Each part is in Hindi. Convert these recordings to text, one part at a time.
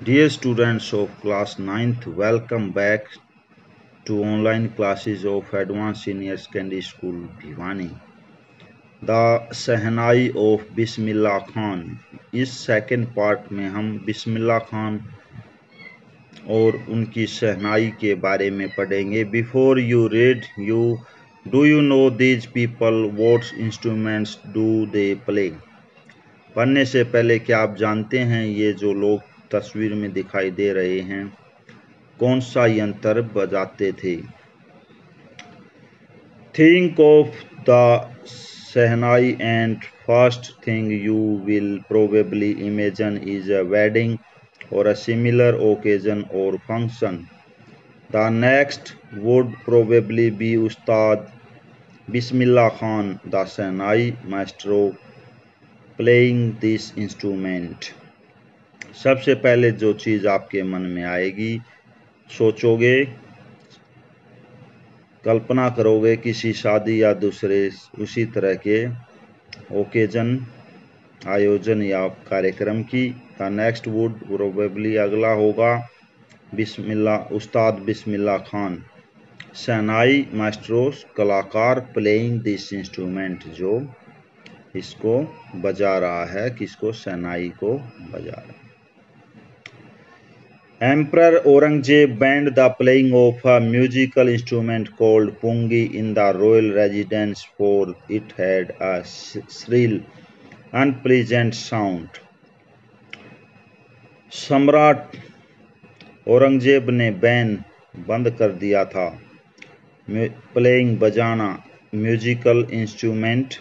Dear students of class 9th, welcome back to online classes of Advanced Senior Secondary School Bhiwani. The Sehnai of Bismillah Khan. इस सेकंड पार्ट में हम बिस्मिल्लाह खान और उनकी शहनाई के बारे में पढ़ेंगे. Before you read, do you know these people? What instruments do they play? पढ़ने से पहले क्या आप जानते हैं ये जो लोग तस्वीर में दिखाई दे रहे हैं कौन सा यंत्र बजाते थे? Think of the Sehnai and first thing you will probably imagine is a wedding or a similar occasion or function. The next would probably be Ustad Bismillah Khan, the Sehnai maestro, playing this instrument. सबसे पहले जो चीज़ आपके मन में आएगी, सोचोगे, कल्पना करोगे किसी शादी या दूसरे उसी तरह के ओकेजन आयोजन या कार्यक्रम की. द नेक्स्ट वुड प्रोबेबली अगला होगा उस्ताद बिस्मिल्लाह खान, शहनाई मास्ट्रोस कलाकार, प्लेइंग दिस इंस्ट्रूमेंट जो इसको बजा रहा है, किसको? शहनाई को बजा रहा है. Emperor Aurangzeb banned the playing of a musical instrument called pungi in the royal residence for it had a shrill, unpleasant sound. सम्राट औरंगजेब ने बंद कर दिया था प्लेइंग बजाना म्यूजिकल इंस्ट्रूमेंट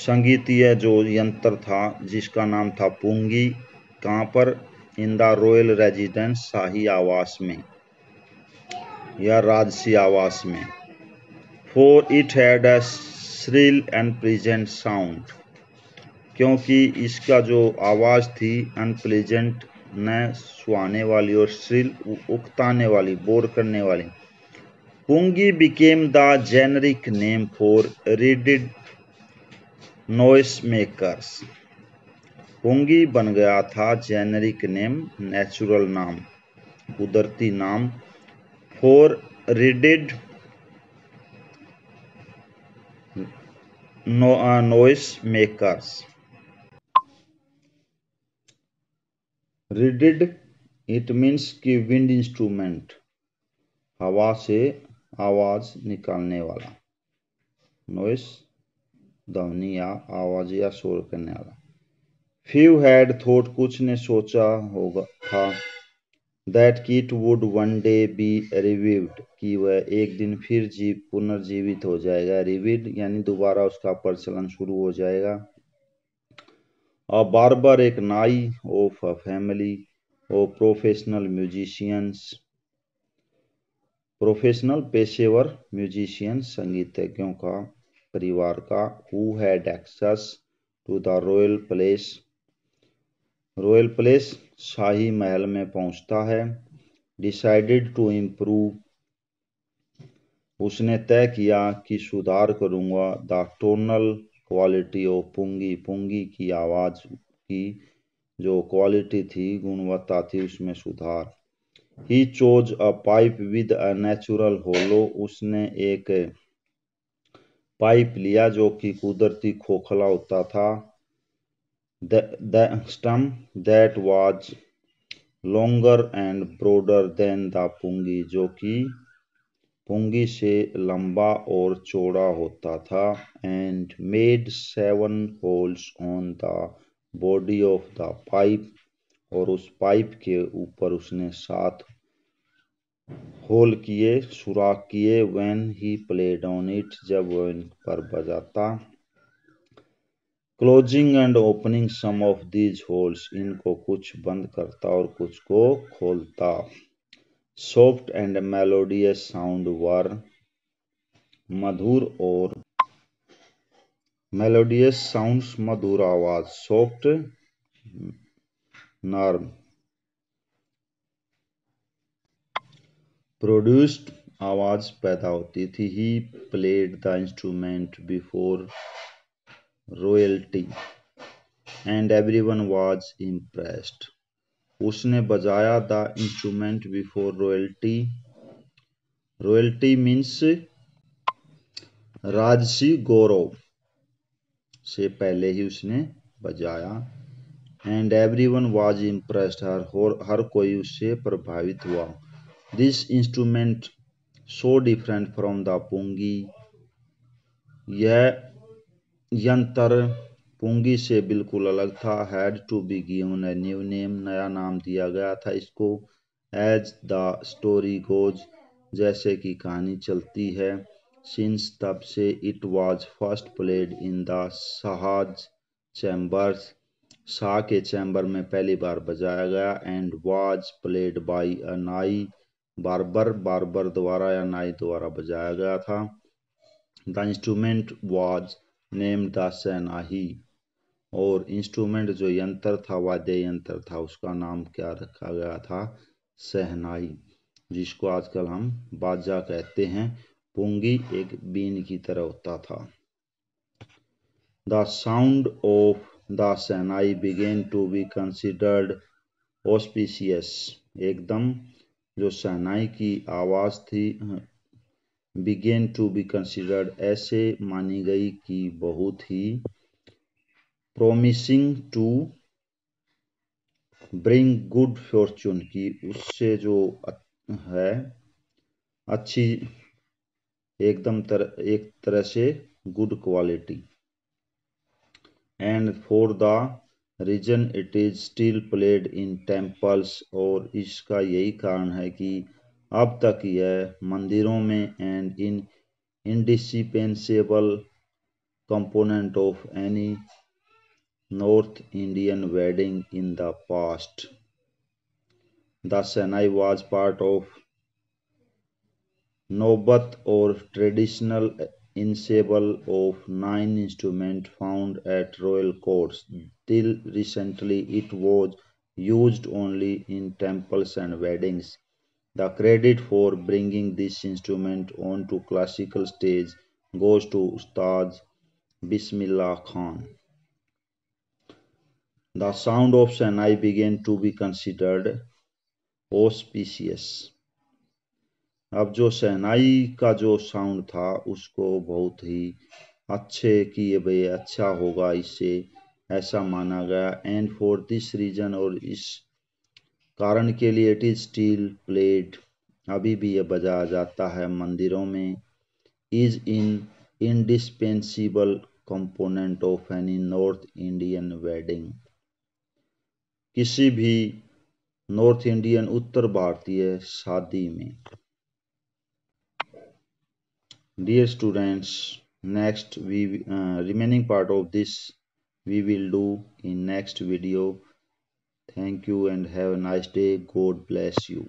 संगीतीय जो यंत्र था जिसका नाम था पुंगी. कहाँ पर? इन द रॉयल रेजिडेंस, शाही आवास में या राजसी आवास में. For it had a shrill and pleasant sound, क्योंकि इसका जो आवाज़ थी अनप्लीजेंट न सुहाने वाली और श्रिल उकताने वाली, बोर करने वाली. Pungi became the generic name for reeded noise makers. पुंगी बन गया था जेनरिक नेम, नेचुरल नाम, कुदरती नाम, for reeded noise makers. Reeded it means कि विंड इंस्ट्रूमेंट, हवा से आवाज निकालने वाला, नॉइस ध्वनि या आवाज या शोर करने वाला. Few had thought, कुछ ने सोचा होगा था, that it would one day be revived, कि वह एक दिन फिर पुनर्जीवित हो जाएगा. रिवीड यानी दोबारा उसका प्रचलन शुरू हो जाएगा. A barber, एक नाई, of a family of professional musicians, professional पेशेवर म्यूजिशियंस संगीतज्ञों का परिवार का, who had access to the royal place, royal place शाही महल में पहुंचता है. डिसाइडेड टू इम्प्रूव, उसने तय किया कि सुधार करूंगा. द टोनल क्वालिटी ऑफ पुंगी, पुंगी की आवाज की जो क्वालिटी थी, गुणवत्ता थी, उसमें सुधार. He chose a pipe with a natural hollow, उसने एक पाइप लिया जो कि कुदरती खोखला होता था. The stem that was longer and broader than the pungi, जो कि पुंगी से लंबा और चौड़ा होता था. and made 7 holes on the body of the pipe, और उस पाइप के ऊपर उसने 7 होल किए, सुराख किए. when he played on it, जब वह इन पर बजाता. Closing and opening some of these holes, इनको कुछ बंद करता और कुछ को खोलता. सॉफ्ट एंड मेलोडियस साउंड वर, मधुर और मेलोडियस साउंड्स, मधुर आवाज. सॉफ्ट नर्म. प्रोड्यूस्ड आवाज पैदा होती थी. He played the instrument before royalty and everyone was impressed. उसने बजाया the instrument before royalty. Royalty means राजसी गौरव से पहले ही उसने बजाया। एंड एवरीवन वाज इम्प्रेस्ड, हर कोई उससे प्रभावित हुआ। This instrument so different from the pungi, यह यंत्र पुंगी से बिल्कुल अलग था। Had to be given a new name, नया नाम दिया गया था इसको। एज द स्टोरी गोज, जैसे कि कहानी चलती है। सिंस, तब से। It was first played in the Shah's chambers, शाह के चैम्बर में पहली बार बजाया गया। And was played by a nai, barber, barber द्वारा या नाई द्वारा बजाया गया था। The instrument was named the shehnai, और इंस्ट्रूमेंट जो यंत्र था, वाद्य यंत्र था, उसका नाम क्या रखा गया था? शहनाई, जिसको आजकल हम बाजा कहते हैं। पुंगी एक बीन की तरह होता था। The sound of the shehnai began to be considered auspicious, एकदम जो शहनाई की आवाज थी, बिगेन टू बी कंसिडर्ड, ऐसे मानी गई कि बहुत ही promising to bring good fortune, की उससे जो है अच्छी, एक तरह से good quality. And for the reason it is still played in temples, और इसका यही कारण है कि अब तक यह मंदिरों में and in indispensable component of any North Indian wedding in the past. The Senai was part of Nobat, or traditional ensemble of 9 instruments found at royal courts. Till recently it was used only in temples and weddings. The credit for bringing this instrument onto classical stage goes to Ustad Bismillah Khan. The sound of Shehnai began to be considered auspicious. अब जो शहनाई का जो साउंड था उसको बहुत ही अच्छे कि ये भाई अच्छा होगा, इससे ऐसा माना गया। एंड फॉर दिस रीजन, और इस कारण के लिए, इट इज स्टिल प्लेड, अभी भी ये बजाया जाता है मंदिरों में। Is in indispensable component of any north Indian wedding, किसी भी नॉर्थ इंडियन उत्तर भारतीय शादी में। Dear students, next remaining part of this we will do in next video. Thank you and have a nice day. God bless you.